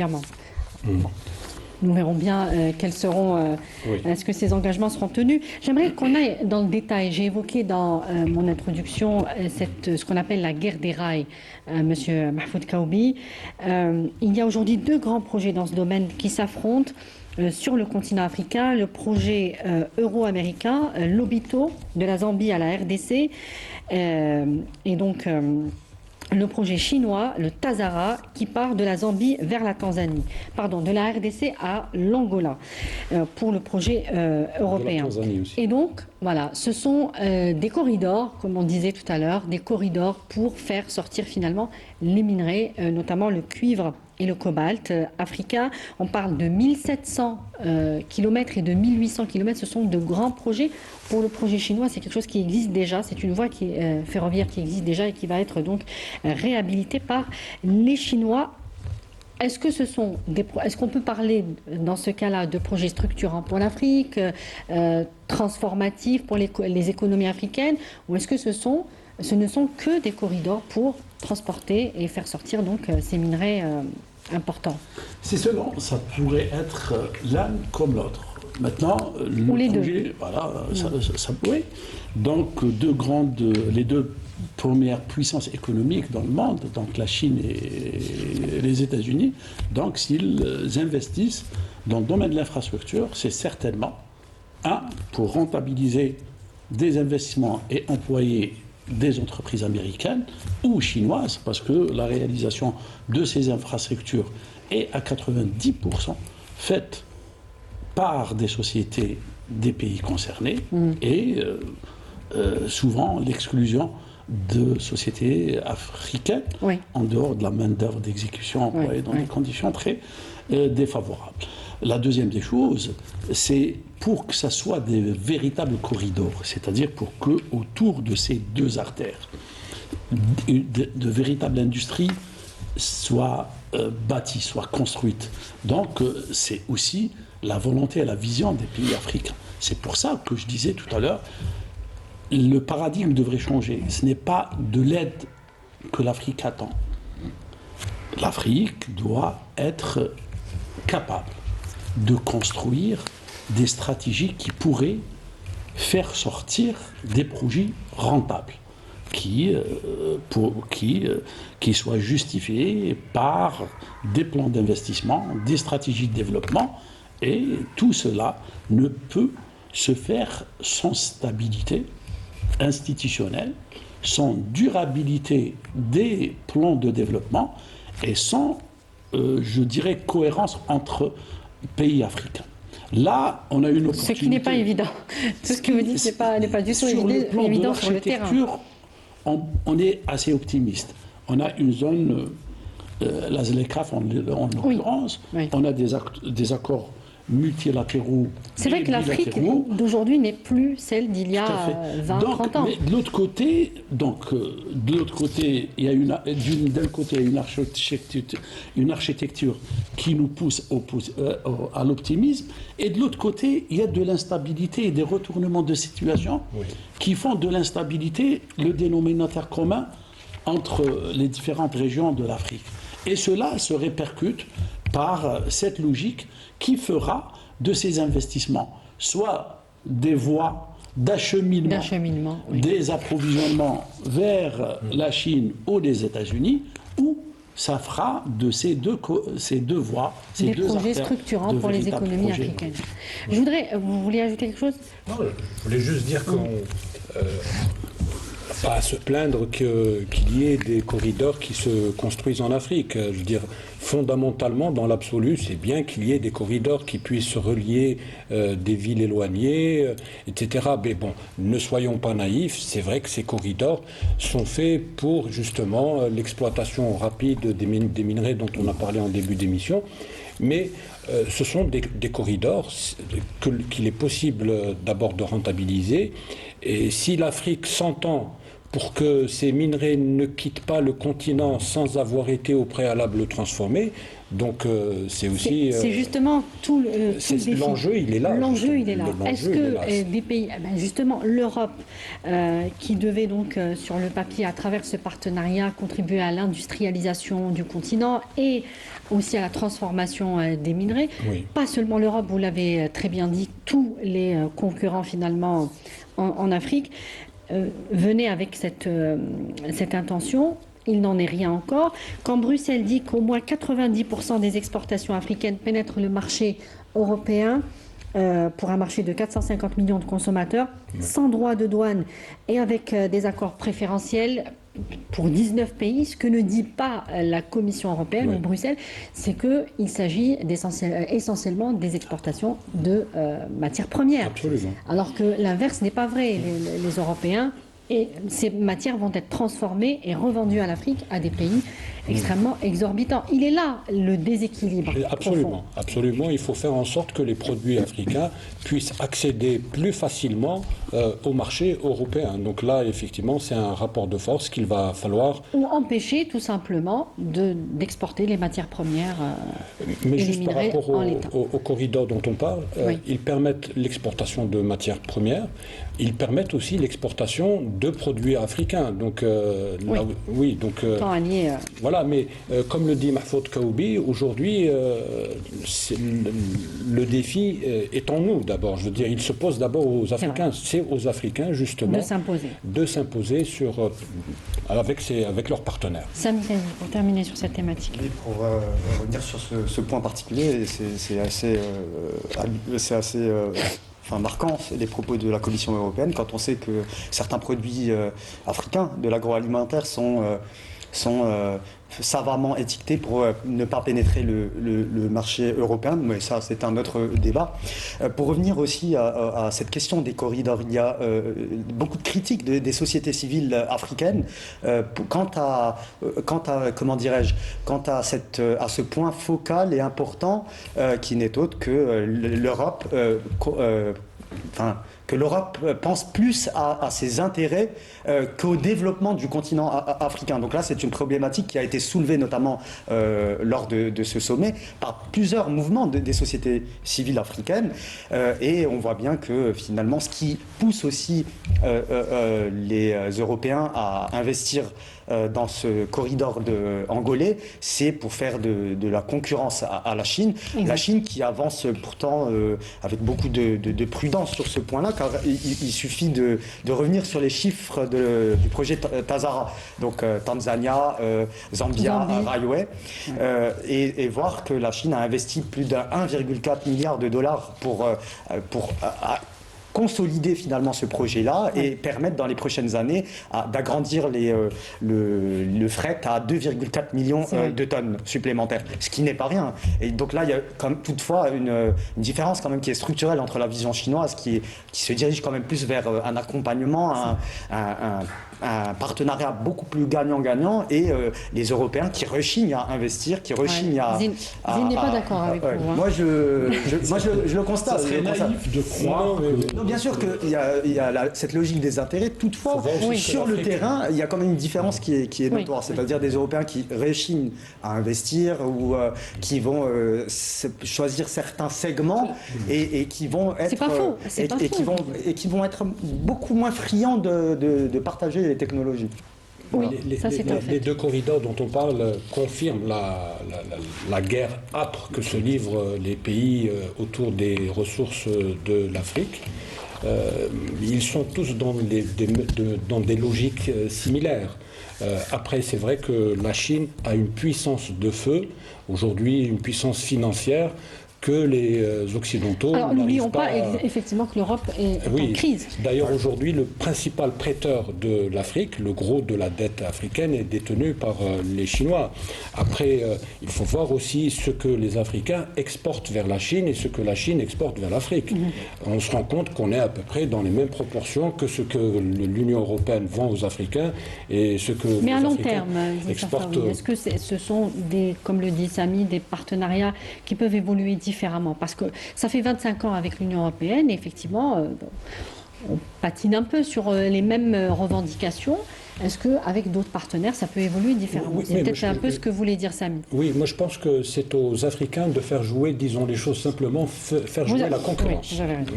Clairement. Nous verrons bien quels seront, est-ce que ces engagements seront tenus. J'aimerais qu'on aille dans le détail. J'ai évoqué dans mon introduction ce qu'on appelle la guerre des rails, Monsieur Mahfoud Kaoubi. Il y a aujourd'hui deux grands projets dans ce domaine qui s'affrontent sur le continent africain. Le projet euro-américain, l'Obito, de la Zambie à la RDC, et donc le projet chinois, le Tazara, qui part de la Zambie vers la Tanzanie. Pardon, de la RDC à l'Angola, pour le projet européen. Et donc, voilà, ce sont des corridors, comme on disait tout à l'heure, des corridors pour faire sortir finalement les minerais, notamment le cuivre et le cobalt africain. On parle de 1700 km et de 1800 km. Ce sont de grands projets. Pour le projet chinois, c'est quelque chose qui existe déjà. C'est une voie ferroviaire qui existe déjà et qui va être donc réhabilitée par les Chinois. Est-ce qu'on peut parler dans ce cas-là de projets structurants pour l'Afrique, transformatifs pour les économies africaines, ou est-ce que ce ne sont que des corridors pour transporter et faire sortir donc ces minerais importants? C'est selon, ça pourrait être l'un comme l'autre. Maintenant, ou les projet, deux. Voilà, ça pourrait. Donc, les deux premières puissances économiques dans le monde, donc la Chine et les États-Unis, donc s'ils investissent dans le domaine de l'infrastructure, c'est certainement, pour rentabiliser des investissements et employer des entreprises américaines ou chinoises, parce que la réalisation de ces infrastructures est à 90% faite par des sociétés des pays concernés et souvent l'exclusion de sociétés africaines en dehors de la main-d'œuvre d'exécution employée dans des conditions très défavorables. La deuxième des choses, c'est pour que ça soit des véritables corridors, c'est-à-dire pour que autour de ces deux artères, de véritables industries soient bâties, soient construites. Donc c'est aussi la volonté et la vision des pays africains. C'est pour ça que je disais tout à l'heure, le paradigme devrait changer. Ce n'est pas de l'aide que l'Afrique attend. L'Afrique doit être capable de construire des stratégies qui pourraient faire sortir des projets rentables, qui soient justifiés par des plans d'investissement, des stratégies de développement, et tout cela ne peut se faire sans stabilité institutionnelle, sans durabilité des plans de développement et sans, je dirais, cohérence entre pays africains. Là, on a une opportunité. Ce qui n'est pas évident. Tout ce que vous dites n'est pas du tout évident sur le terrain. On est assez optimiste. On a une zone, la ZLECAf en l'occurrence, on a des accords multilatéraux. C'est vrai que l'Afrique d'aujourd'hui n'est plus celle d'il y a 20-30 ans. Mais de l'autre côté, il y a d'un côté une architecture qui nous pousse à l'optimisme, et de l'autre côté, il y a de l'instabilité et des retournements de situation qui font de l'instabilité le dénominateur commun entre les différentes régions de l'Afrique. Et cela se répercute par cette logique qui fera de ces investissements soit des voies d'acheminement des approvisionnements vers la Chine ou les États-Unis, ou ça fera de ces deux voies, des projets structurants pour les économies africaines. Vous vouliez ajouter quelque chose? Non, je voulais juste dire qu'on pas à se plaindre qu'il y ait des corridors qui se construisent en Afrique. Je veux dire, fondamentalement, dans l'absolu, c'est bien qu'il y ait des corridors qui puissent relier des villes éloignées, etc. Mais bon, ne soyons pas naïfs, c'est vrai que ces corridors sont faits pour justement l'exploitation rapide des minerais dont on a parlé en début d'émission. Mais ce sont des corridors qu'il est possible d'abord de rentabiliser. Et si l'Afrique s'entend pour que ces minerais ne quittent pas le continent sans avoir été au préalable transformés. Donc c'est aussi... C'est justement tout le défi. L'enjeu, il est là. L'enjeu, il est là. Est-ce là. que des pays, justement l'Europe, qui devait donc sur le papier, à travers ce partenariat, contribuer à l'industrialisation du continent et aussi à la transformation des minerais, pas seulement l'Europe, vous l'avez très bien dit, tous les concurrents finalement en Afrique, venaient avec cette intention. Il n'en est rien encore. Quand Bruxelles dit qu'au moins 90% des exportations africaines pénètrent le marché européen, pour un marché de 450 millions de consommateurs, sans droit de douane et avec des accords préférentiels pour 19 pays, ce que ne dit pas la Commission européenne ou Bruxelles, c'est qu'il s'agit essentiellement des exportations de matières premières. Absolument. Alors que l'inverse n'est pas vrai. Les Européens, et ces matières vont être transformées et revendues à l'Afrique, à des pays extrêmement exorbitants. Il est là le déséquilibre. Absolument, absolument. Il faut faire en sorte que les produits africains puissent accéder plus facilement au marché européen. Donc là, effectivement, c'est un rapport de force qu'il va falloir... Ou empêcher tout simplement d'exporter les matières premières Mais et les juste par minerais rapport en l'état. au corridor dont on parle, ils permettent l'exportation de matières premières. Ils permettent aussi l'exportation de produits africains. Donc, Tant allié, voilà, mais comme le dit Mahfoud Kaoubi, aujourd'hui, le défi est en nous d'abord. Je veux dire, il se pose d'abord aux Africains. C'est aux Africains, justement, de s'imposer avec leurs partenaires. Sami Kazi, pour terminer sur cette thématique. Et pour revenir sur ce point particulier, c'est assez marquant, les propos de la Commission européenne, quand on sait que certains produits africains de l'agroalimentaire sont savamment étiquetés pour ne pas pénétrer le marché européen, mais ça c'est un autre débat. Pour revenir aussi à cette question des corridors, il y a beaucoup de critiques des sociétés civiles africaines quant à ce point focal et important qui n'est autre que l'Europe que l'Europe pense plus à ses intérêts qu'au développement du continent africain. Donc là, c'est une problématique qui a été soulevée notamment lors de ce sommet par plusieurs mouvements des sociétés civiles africaines. Et on voit bien que finalement, ce qui pousse aussi les Européens à investir dans ce corridor angolais, c'est pour faire de la concurrence à la Chine. Exactement. La Chine qui avance pourtant avec beaucoup de prudence sur ce point-là, car il suffit de revenir sur les chiffres du projet Tazara, donc Tanzania, Zambia, Railway, et voir que la Chine a investi plus de 1,4 milliard de dollars pour consolider finalement ce projet-là et permettre dans les prochaines années d'agrandir le fret à 2,4 millions de tonnes supplémentaires, ce qui n'est pas rien. Et donc là, il y a quand même, toutefois une différence quand même qui est structurelle entre la vision chinoise qui se dirige quand même plus vers un accompagnement, un partenariat beaucoup plus gagnant-gagnant et les Européens qui rechignent à investir, qui rechignent à... Zine n'est pas d'accord avec vous. Hein. Moi, je le constate. Ça serait naïf de croire Non, bien sûr qu'il y a cette logique des intérêts. Toutefois, sur le terrain, il y a quand même une différence qui est notoire. C'est-à-dire des Européens qui rechignent à investir ou qui vont choisir certains segments et qui vont être... C'est pas faux. Et qui vont être beaucoup moins friands de partager les technologies. Oui, ça c'est un fait. Les deux corridors dont on parle confirment la guerre âpre que se livrent les pays autour des ressources de l'Afrique. Ils sont tous dans des logiques similaires. Après, c'est vrai que la Chine a une puissance de feu, aujourd'hui une puissance financière, que les Occidentaux Alors n'oublions pas à... effectivement que l'Europe est en crise. D'ailleurs aujourd'hui le principal prêteur de l'Afrique, le gros de la dette africaine est détenu par les Chinois. Après il faut voir aussi ce que les Africains exportent vers la Chine et ce que la Chine exporte vers l'Afrique. On se rend compte qu'on est à peu près dans les mêmes proportions que ce que l'Union européenne vend aux Africains et ce que Mais les à long Africains terme, exportent. est-ce que ce sont comme le dit Sami, des partenariats qui peuvent évoluer différemment, parce que ça fait 25 ans avec l'Union européenne et effectivement on patine un peu sur les mêmes revendications. est-ce qu'avec d'autres partenaires, ça peut évoluer différemment? Oui, C'est mais peut-être un peu ce que voulait dire Samy. Oui, moi je pense que c'est aux Africains de faire jouer, disons les choses simplement, faire jouer la concurrence. Oui, j'avais raison.